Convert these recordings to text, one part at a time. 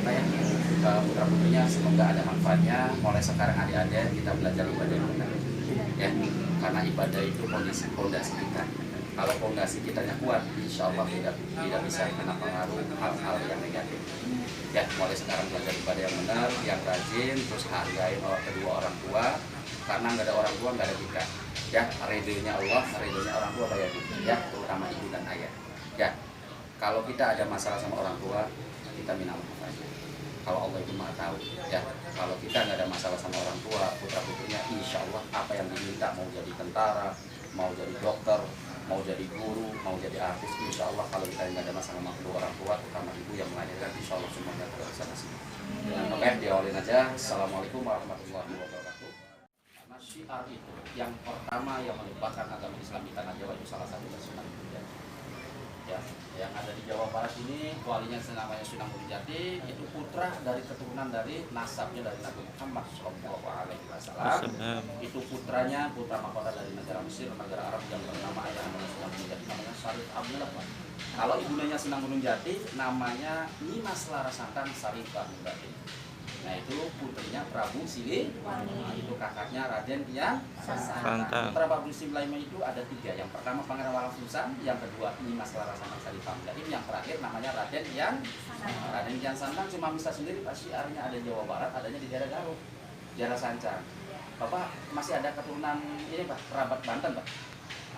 kita ya, putra putrinya semoga ada manfaatnya. Mulai sekarang adik-adik kita belajar ibadah yang benar ya, karena ibadah itu fondasi kita. Kalau fondasi kitanya kuat, insya Allah tidak bisa kena pengaruh hal-hal yang negatif. Ya, mulai sekarang belajar ibadah yang benar, yang rajin, terus hargai kedua orang tua, karena nggak ada orang tua nggak ada kita. Ya, ridhonya Allah, ridhonya orang tua kayak gitu. Ya, terutama ibu dan ayah. Ya, kalau kita ada masalah sama orang tua, kita minta maaf aja. Kalau Allah itu maha tahu. Ya, kalau kita nggak ada masalah sama orang tua, putra putrinya, insya Allah apa yang diminta, mau jadi tentara, mau jadi dokter, mau jadi guru, mau jadi artis, insya Allah kalau kita nggak ada masalah sama kedua orang tua, terutama ibu yang melahirkan, insya Allah semuanya terlaksana sih. Dengan oke, diawalin aja. Assalamualaikum warahmatullahi wabarakatuh. Karena syiar itu yang pertama yang melibatkan agama Islam di tanah Jawa itu salah satu Sunan Gunung Jati. Ya, yang ada di Jawa Barat ini walinya namanya Sunan Gunung Jati, itu putra dari keturunan dari nasabnya dari Nabi Muhammad SAW. Itu putranya putra mahkota dari negara Mesir, negara Arab yang bernama ayah namanya Sunan Gunung Jati, namanya Syarif Abdullah. Kalau ibundanya Sunan Gunung Jati namanya Nimas Larasantang Syarifah Jati. Nah itu putrinya Prabu Siliwangi, itu kakaknya Raden Hyang Santang. Putra Prabu Siliwangi itu ada 3. Yang pertama Pangeran Walang Sungsang, yang kedua Nimas Larasantang Syarifah Jati, yang terakhir namanya Raden Hyang Santang. Cuma bisa sendiri Pak, syiarnya ada di Jawa Barat, adanya di daerah Garut, daerah Sancang. Bapak masih ada keturunan ini Pak, kerabat Banten Pak?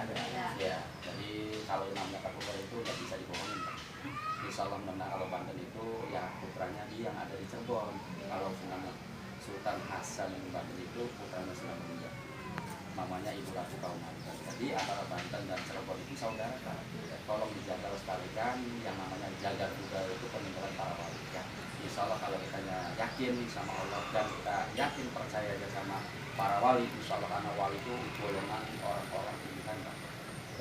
Ada. Ya, jadi kalau namanya keturunan itu nggak bisa dibohongin Pak. Insya Allah menang. Kalau Banten itu ya putranya dia yang ada di Cirebon. Kalau Sultan Hasan di Banten itu putranya Sunan Gunung Jati, mamanya Ibu Ratu Kaumanten. Jadi antara Banten dan Cirebon itu saudara Pak. Tolong dijaga lestarikan yang namanya jaga budaya itu peninggalan para wali ya. Insya Allah kalau kita yakin sama Allah dan kita yakin percaya aja sama para wali, insya Allah karena wali itu golongan orang-orang pilihan Pak.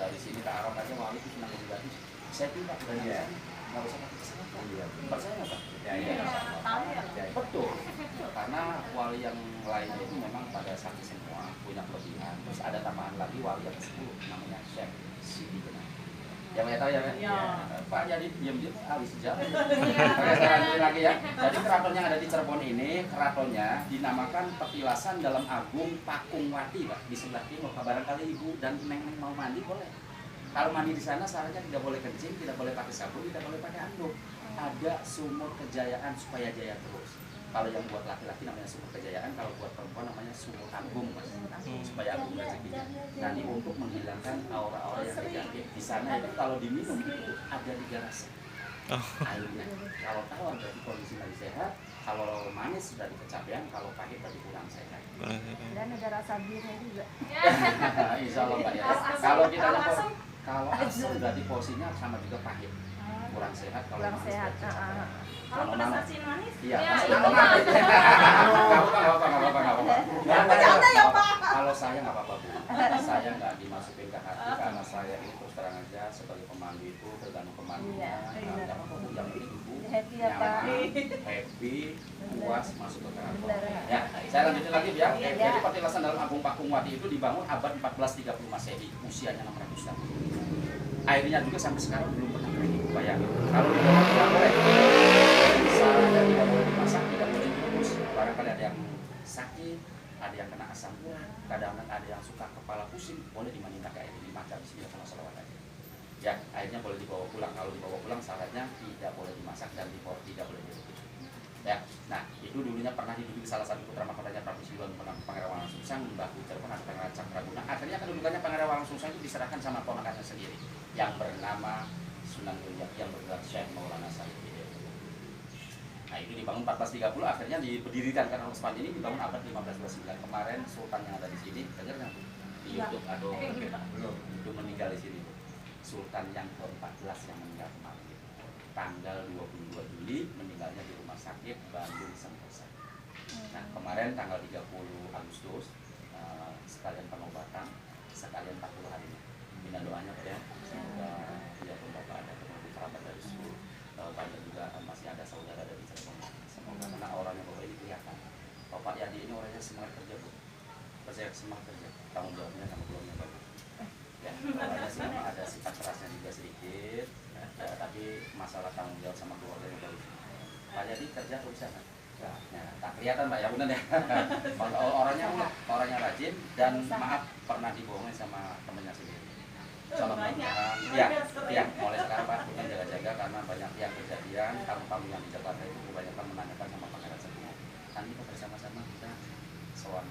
Dari sini ke Arab aja wali itu Sunan Gunung Jati. Saya tidak dari sini nggak usah pakai kesalahan. Percaya nggak Pak? Ya, betul. Karena wali yang lainnya itu memang pada sakit semua, punya kelebihan. Terus ada tambahan lagi wali yang 10 namanya Syekh Sidi Jenar. Yang saya tahu ya, Pak jadi diam-diam ahli sejarah. Saya lanjut lagi ya. Jadi keraton yang ada di Cirebon ini, keratonnya dinamakan Petilasan Dalam Agung Pakungwati Pak, di sebelah timur. Barangkali ibu dan neng mau mandi boleh. Kalau mandi di sana syaratnya tidak boleh kencing, tidak boleh pakai sabun, tidak boleh pakai anduk. Ada sumur kejayaan supaya jaya terus. Kalau yang buat laki-laki namanya sumur kejayaan, kalau buat perempuan namanya sumur agung Mas. Supaya agung rezekinya. Nah ini untuk menghilangkan aura-aura yang negatif. Di sana itu kalau diminum itu ada 3 rasa airnya. Kalau tawar berarti kondisi lagi sehat, kalau manis sudah kecapean, kalau pahit berarti kurang sehat. Dan ada rasa birnya juga. Insya Allah Pak ya. Kalau asam berarti porsinya sama juga pahit, kurang sehat. Kalau kurang sehat. Kalau pedas asin manis? Iya. Kalau saya nggak apa-apa Bu. Saya nggak dimasukin ke hati karena saya ini terus terang aja sebagai pemandu itu tergantung pemandunya. Nggak apa-apa Bu, yang penting Ibu Happy ya Pak. Happy, puas masuk ke keraton. Ya, saya lanjutin lagi ya. Jadi Petilasan Dalam Agung Pakungwati itu dibangun abad 1430 Masehi, usianya 600 tahun. Airnya juga sampai sekarang belum pernah kering. Bayangin. Kalau di bawah tidak boleh, tidak boleh dimasak, tidak boleh direbus. Barangkali ada yang sakit, ada yang kena asam urat, kadang-kadang ada yang suka kepala pusing, boleh dimandikan pakai air 5 jam bismillah sama salawat aja. Ya, airnya boleh dibawa pulang. Kalau dibawa pulang syaratnya tidak boleh dimasak dan tidak boleh direbus. Ya, nah itu dulunya pernah diduduki salah satu putra mahkotanya Prabu Siliwangi Pangeran Walang Sungsang, Mbah Cirebon atau Pangeran Cakraguna. Akhirnya kedudukannya Pangeran Walang Sungsang itu diserahkan sama ponakannya sendiri yang bernama Sunan Gunung Jati yang bergelar Syekh Maulana Syarif Hidayatullah. Nah itu dibangun 1430, akhirnya diberdirikan karena Usman ini dibangun abad 1529. Kemarin Sultan yang ada di sini, dengar nggak di YouTube atau belum? Itu meninggal di sini. Sultan yang ke-14 yang meninggal kemarin. Tanggal 22 Juli meninggalnya di Rumah Sakit Bandung Sentosa. Nah kemarin tanggal 30 Agustus sekalian pengobatan, sekalian 40 hari ini. Minta doanya Pak ya, semoga ya Bapak ada ketemu kerabat dari seluruh Banten juga masih ada saudara dari Cirebon. Semoga karena orangnya Bapak ini kelihatan. Bapak Yadi ini orangnya semangat kerja Bu, percaya semangat kerja, tanggung jawabnya sama keluarga Bapak. Ya, orangnya sih memang ada sifat kerasnya juga sedikit. Ya, tapi masalah tanggung jawab sama keluarganya bagus. Pak Yadi kerja atau usaha? Nah, tak kelihatan Pak ya, benar ya. Orangnya unek, orangnya rajin dan maaf pernah dibohongin sama temennya sendiri. Kalau ya, mulai sekarang Pak punya jaga-jaga karena banyak yang kejadian tamu-tamu yang di Jakarta itu kebanyakan menanyakan sama pangeran semua. Kan kita bersama-sama kita sowan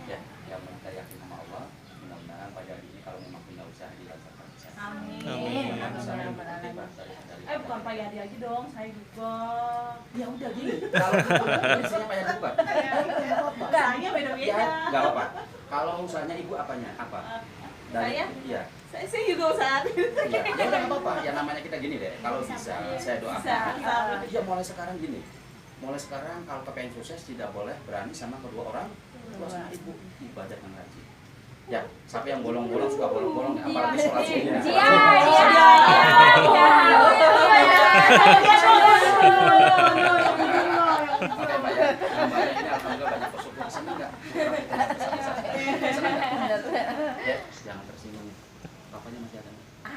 ya, yang kita yakin sama Allah. Mudah-mudahan Pak Yadi ini kalau memang punya usaha dilancarkan. Amin. Bukan Pak Yadi aja dong, saya juga. Ya udah gini. Kalau misalnya Pak Yadi bukan. Usahanya beda-beda. Ya, enggak apa-apa. Kalau usahanya Ibu apanya? Apa? Saya? Iya. Saya juga usaha. Iya. Ya udah enggak apa-apa. Ya namanya kita gini deh. Kalau bisa saya doakan. Ya mulai sekarang gini. Mulai sekarang kalau kepengen sukses tidak boleh berani sama kedua orang tua sama ibu, ibadah yang rajin. Ya, sampai yang bolong-bolong suka bolong-bolong ya, apalagi sholat subuh. Iya. Oke Mbak ya, Mbak ini alhamdulillah banyak bersyukur. Senang nggak? Senang nggak? Ya, jangan tersinggung. Bapaknya masih ada?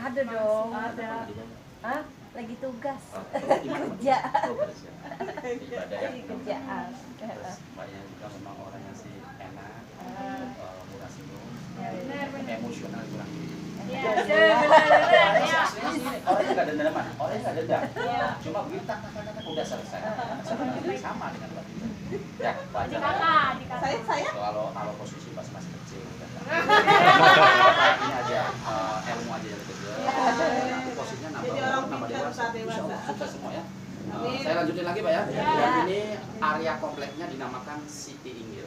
Ada dong. Ada. Hah? Lagi tugas. Kerja. Oh, kerja. Ibadah ya. Kerjaan. Terus Mbaknya juga memang orangnya sih enak, murah senyum, emosional kurang. Iya, Orangnya nggak dendam, orangnya nggak dendam. Cuma begitu tak udah selesai. Sama dengan Mbak. Ya, wajar. Saya Kalau posisi pas masih kecil udah. Ini aja ilmu aja yang kecil. Nanti posisinya nambah dewasa. Insyaallah sukses semua ya. Saya lanjutin lagi Pak ya. Dan ini area kompleknya dinamakan Siti Inggil.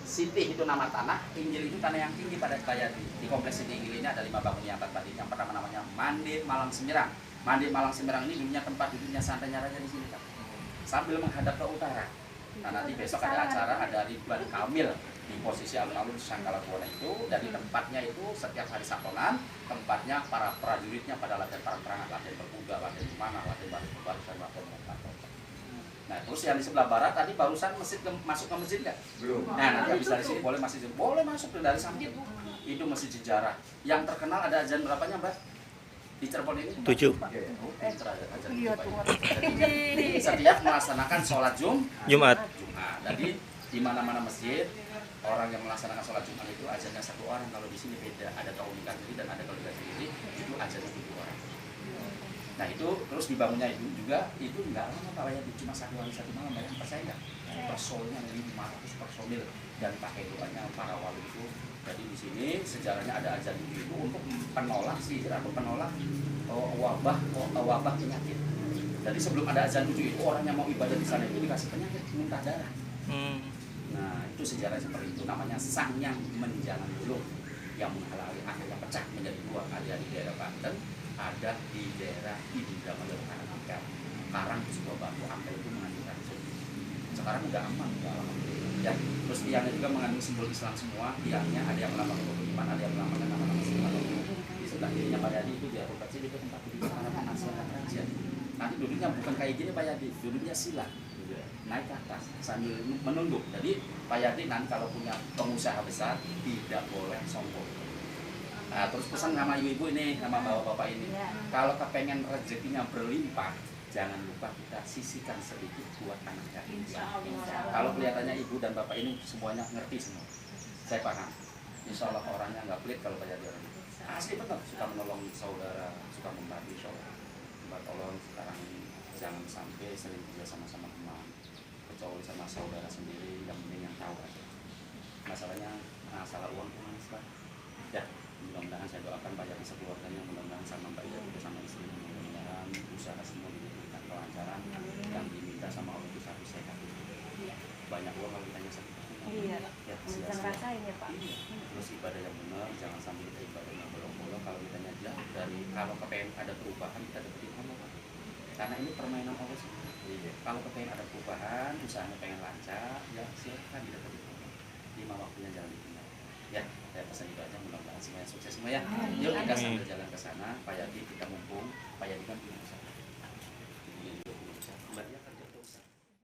Siti itu nama tanah, Inggil itu tanah yang tinggi pada Bayadi. Di kompleks Siti Inggil ini ada 5 bangunan tadi. Yang pertama namanya Mandi Malang Semirang. Mandi Malang Semirang ini dulunya tempat duduknya santainya raja di sini Pak. Sambil menghadap ke utara. Nah nanti besok ada acara, ada Ridwan Kamil di posisi alun-alun Sangkalabuana itu. Dan di tempatnya itu setiap hari Sabtonan, tempatnya para prajuritnya pada latihan perang-perangan, latihan berkuda, latihan mana, latihan barusan, latihan motor. Nah terus yang di sebelah barat tadi barusan masjid masuk ke masjid nggak? Belum. Nah nanti habis dari sini boleh masjid, boleh masuk dari samping itu masjid sejarah. Yang terkenal ada azan berapanya Mbak? Di Cirebon ini 7. Setiap melaksanakan sholat Jumat. Jadi di mana-mana masjid orang yang melaksanakan sholat Jumat itu azannya 1 orang. Kalau di sini beda, ada keunikan sendiri dan ada keunikan sendiri. Itu azannya 7 orang. Nah itu terus dibangunnya itu juga itu nggak lama Pak ya, cuma 1 hari 1 malam. Bayang percaya nggak? Personilnya 500 personil dan pakai doanya para wali itu. Jadi di sini sejarahnya ada azan itu untuk penolak sihir atau penolak wabah penyakit. Jadi sebelum ada azan itu orang yang mau ibadah di sana itu dikasih penyakit muntah darah. Nah itu sejarah seperti itu, namanya Sangyang Menjangan Bulung yang menghalangi akhirnya pecah menjadi 2. Ada di daerah Banten, ada di daerah Indramayu Karang. Karang di sebuah batu ampel itu mengandung racun. Sekarang udah aman, udah alhamdulillah. Ya, terus tiangnya juga mengandung simbol Islam semua. Tiangnya ada yang melambangkan keiman, ada yang melambangkan nama-nama Islam. Di sebelah kirinya Pak Yadi itu dia rupa kecil itu tempat duduk para penasihat raja. Nanti duduknya bukan kayak gini Pak Yadi, duduknya sila, naik ke atas sambil menunduk. Jadi Pak Yadi nanti kalau punya pengusaha besar tidak boleh sombong. Nah, terus pesan sama ibu-ibu ini, sama bapak-bapak ini, kalau kepengen rezekinya berlimpah, jangan lupa kita sisihkan sedikit buat anak yatim. Kalau kelihatannya ibu dan bapak ini semuanya ngerti semua, saya paham. Insya Allah orangnya nggak pelit kalau Pak Yadi orang itu. Asli betul, suka menolong saudara, suka membantu insya Allah. Mbak tolong sekarang ini jangan sampai sering kerja sama-sama teman, kecuali sama saudara sendiri, yang penting yang tahu aja. Masalahnya masalah uang itu manis Pak. Ya, mudah-mudahan saya doakan Pak Yadi sekeluarganya, mudah-mudahan sama Mbak Yadi sama istri, mudah-mudahan usaha semua diberikan kelancaran, yang diminta sama Allah itu satu sehat. Banyak uang kalau ditanya sakit. Iya. Ya, Bisa sia-sia. ngerasain ya Pak. Terus ibadah yang benar, jangan sampai kita ibadahnya bolong-bolong. Kalau kita nyajak dari kalau kepengen ada perubahan kita dapetin Allah Pak. Karena ini permainan Allah sih. Kalau kepengen ada perubahan, usahanya pengen lancar, ya silakan didapetin Allah. 5 waktunya jangan ditinggal. Ya, saya pesan itu aja, mudah-mudahan semuanya sukses semua ya. Yuk kita sambil jalan ke sana, Pak Yadi kita mumpung, Pak Yadi